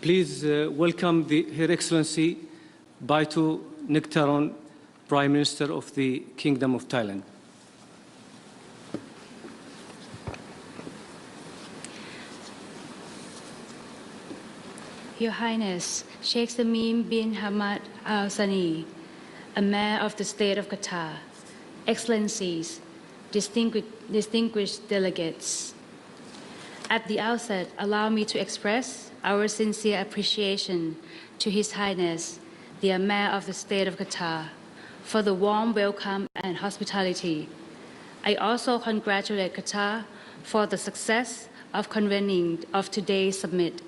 Please welcome Her Excellency Baitu Nektaron, Prime Minister of the Kingdom of Thailand. Your Highness, Sheikh Tamim bin Hamad Al Thani, Emir of the State of Qatar, Excellencies, distinguished delegates. At the outset, allow me to express our sincere appreciation to His Highness, the Emir of the State of Qatar, for the warm welcome and hospitality. I also congratulate Qatar for the success of convening of today's summit.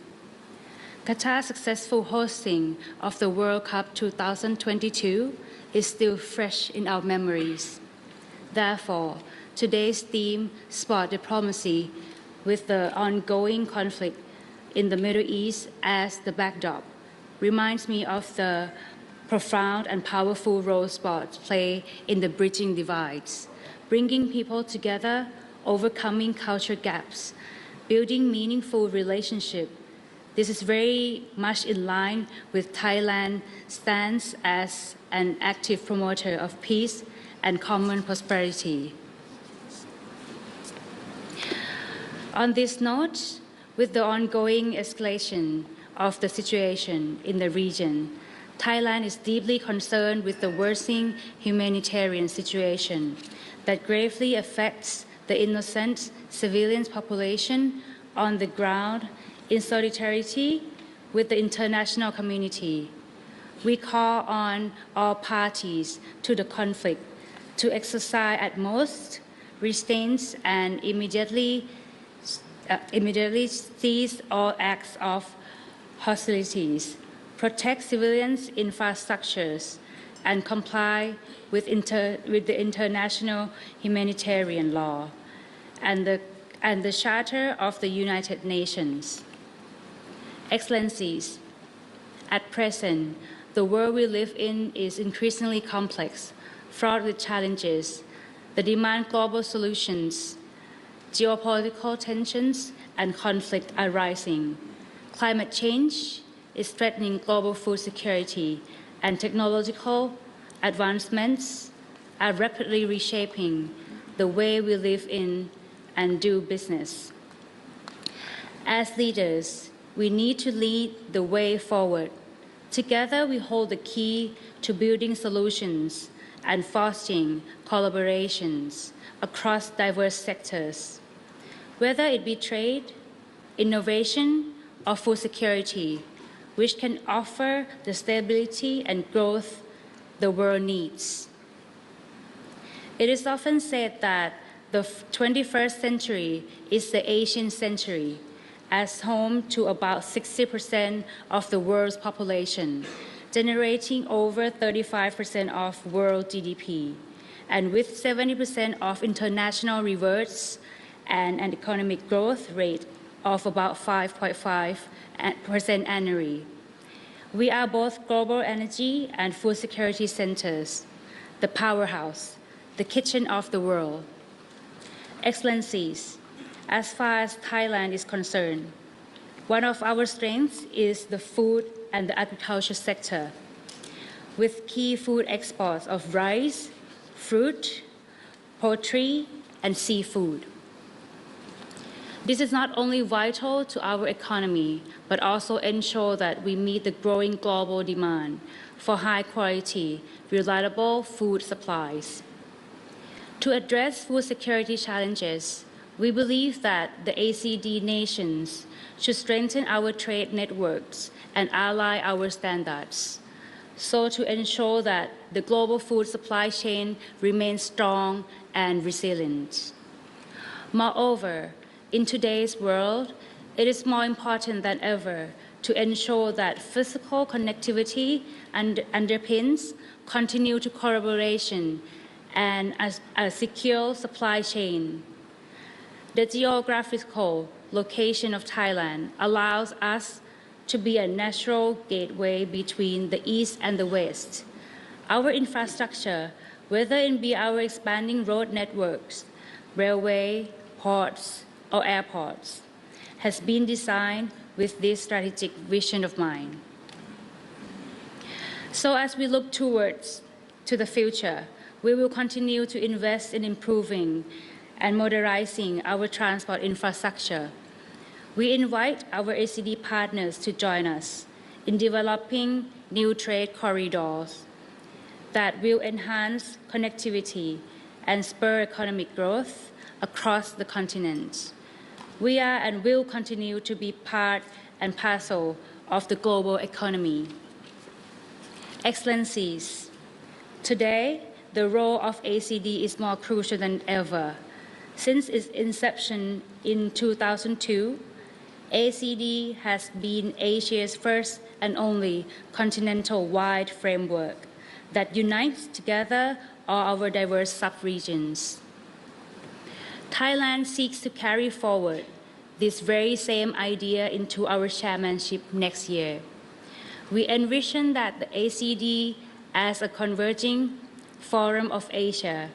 Qatar's successful hosting of the World Cup 2022 is still fresh in our memories. Therefore, today's theme, Sport Diplomacy, with the ongoing conflict in the Middle East as the backdrop, reminds me of the profound and powerful role sports play in the bridging divides, bringing people together, overcoming culture gaps, building meaningful relationships. This is very much in line with Thailand's stance as an active promoter of peace and common prosperity. On this note, with the ongoing escalation of the situation in the region, Thailand is deeply concerned with the worsening humanitarian situation that gravely affects the innocent civilian population on the ground in solidarity with the international community. We call on all parties to the conflict to exercise utmost restraint and immediately cease all acts of hostilities, protect civilians' infrastructures, and comply with the international humanitarian law and the Charter of the United Nations. Excellencies, at present, the world we live in is increasingly complex, fraught with challenges that demand global solutions. Geopolitical tensions and conflict are rising. Climate change is threatening global food security, and technological advancements are rapidly reshaping the way we live in and do business. As leaders, we need to lead the way forward. Together, we hold the key to building solutions and fostering collaborations across diverse sectors. Whether it be trade, innovation, or food security, which can offer the stability and growth the world needs. It is often said that the 21st century is the Asian century, as home to about 60% of the world's population, generating over 35% of world GDP, and with 70% of international reverts and an economic growth rate of about 5.5% annually. We are both global energy and food security centers, the powerhouse, the kitchen of the world. Excellencies, as far as Thailand is concerned, one of our strengths is the food and the agriculture sector, with key food exports of rice, fruit, poultry, and seafood. This is not only vital to our economy, but also ensure that we meet the growing global demand for high-quality, reliable food supplies. To address food security challenges, we believe that the ACD nations should strengthen our trade networks and ally our standards, so to ensure that the global food supply chain remains strong and resilient. Moreover, in today's world, it is more important than ever to ensure that physical connectivity underpins continued collaboration and a secure supply chain. The geographical location of Thailand allows us to be a natural gateway between the East and the West. Our infrastructure, whether it be our expanding road networks, railway, ports, or airports, has been designed with this strategic vision of mine. So as we look towards to the future, we will continue to invest in improving and modernizing our transport infrastructure. We invite our ACD partners to join us in developing new trade corridors that will enhance connectivity and spur economic growth across the continent. We are and will continue to be part and parcel of the global economy. Excellencies, today, the role of ACD is more crucial than ever. Since its inception in 2002, ACD has been Asia's first and only continental-wide framework that unites together all our diverse sub-regions. Thailand seeks to carry forward this very same idea into our chairmanship next year. We envision that the ACD as a converging forum of Asia,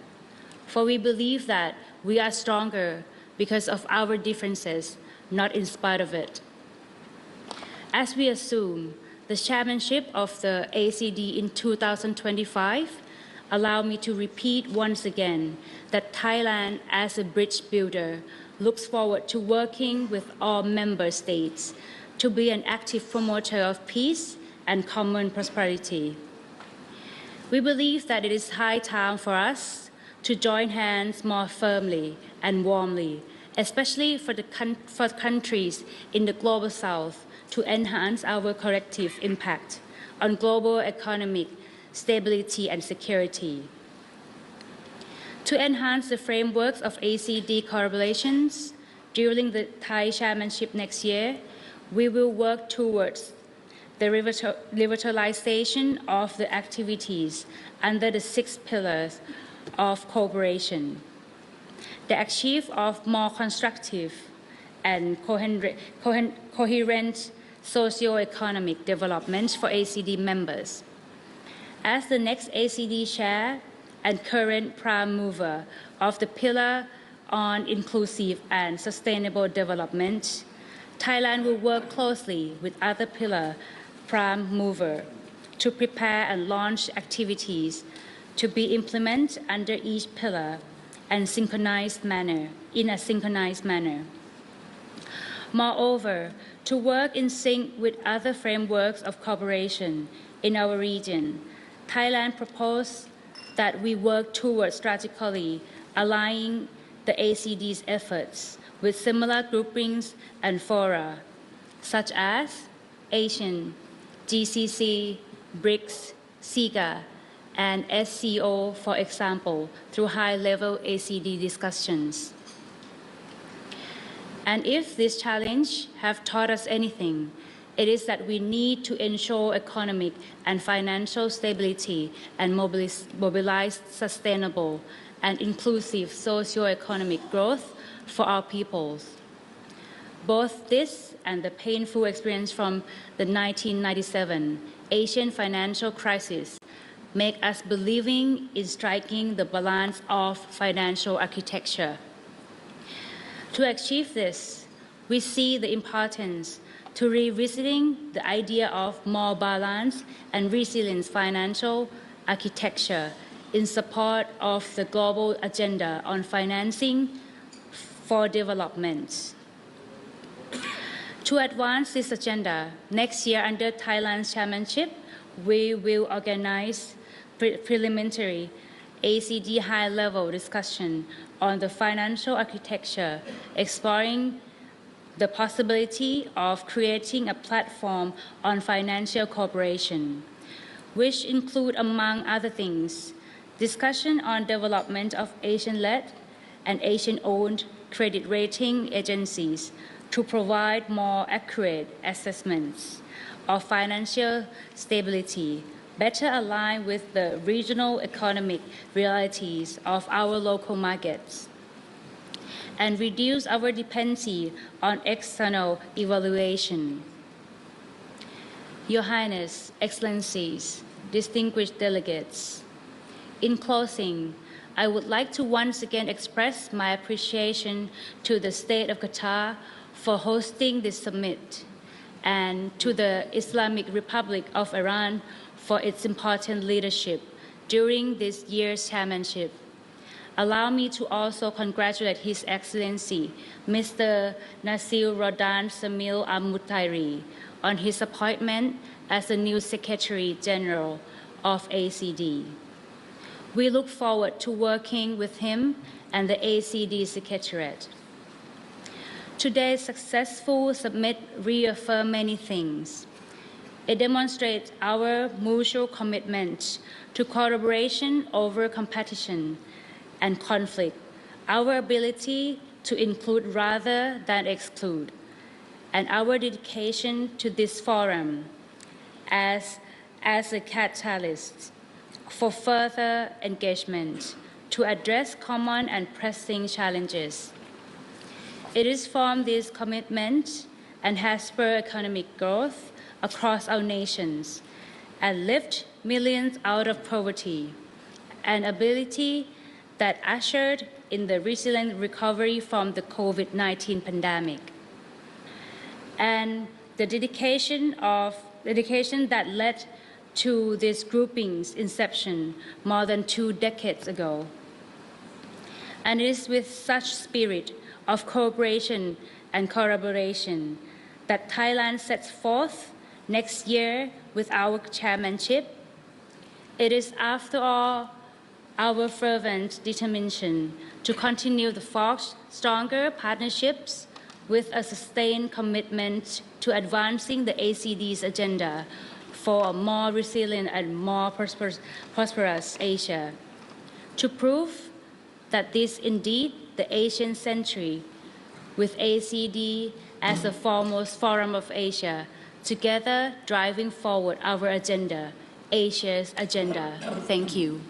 for we believe that we are stronger because of our differences, not in spite of it. As we assume the chairmanship of the ACD in 2025, allow me to repeat once again that Thailand, as a bridge builder, looks forward to working with all member states to be an active promoter of peace and common prosperity. We believe that it is high time for us to join hands more firmly and warmly, especially for countries in the Global South, to enhance our collective impact on global economic stability and security. To enhance the frameworks of ACD collaborations during the Thai chairmanship next year, we will work towards the revitalization of the activities under the 6 pillars of cooperation, the achieve of more constructive and coherent socio-economic development for ACD members. As the next ACD chair and current prime mover of the pillar on inclusive and sustainable development, Thailand will work closely with other pillar prime mover to prepare and launch activities to be implemented under each pillar and in a synchronized manner. Moreover, to work in sync with other frameworks of cooperation in our region, Thailand proposed that we work towards strategically aligning the ACD's efforts with similar groupings and fora, such as Asian, GCC, BRICS, SIGA, and SCO, for example, through high-level ACD discussions. And if this challenge have taught us anything, it is that we need to ensure economic and financial stability and mobilize sustainable and inclusive socio-economic growth for our peoples. Both this and the painful experience from the 1997 Asian financial crisis make us believing in striking the balance of financial architecture. To achieve this, we see the importance to revisiting the idea of more balanced and resilient financial architecture in support of the global agenda on financing for development. To advance this agenda, next year under Thailand's chairmanship, we will organize preliminary ACD high-level discussion on the financial architecture, exploring the possibility of creating a platform on financial cooperation, which include, among other things, discussion on development of Asian-led and Asian-owned credit rating agencies to provide more accurate assessments of financial stability, better aligned with the regional economic realities of our local markets, and reduce our dependency on external evaluation. Your Highness, Excellencies, distinguished delegates, in closing, I would like to once again express my appreciation to the State of Qatar for hosting this summit and to the Islamic Republic of Iran for its important leadership during this year's chairmanship. Allow me to also congratulate His Excellency Mr. Nasir Rodan Samil Al-Mutairi on his appointment as the new Secretary General of ACD. We look forward to working with him and the ACD Secretariat. Today's successful summit reaffirmed many things. It demonstrates our mutual commitment to collaboration over competition and conflict, our ability to include rather than exclude, and our dedication to this forum as a catalyst for further engagement to address common and pressing challenges. It is from this commitment and has spurred economic growth across our nations and lift millions out of poverty, an ability that ushered in the resilient recovery from the COVID-19 pandemic, and the dedication that led to this grouping's inception more than 2 decades ago. And it is with such spirit of cooperation and collaboration that Thailand sets forth next year with our chairmanship. It is, after all, our fervent determination to continue to forge stronger partnerships with a sustained commitment to advancing the ACD's agenda for a more resilient and more prosperous Asia. To prove that this indeed the Asian century, with ACD as the foremost forum of Asia, together driving forward our agenda, Asia's agenda. Thank you.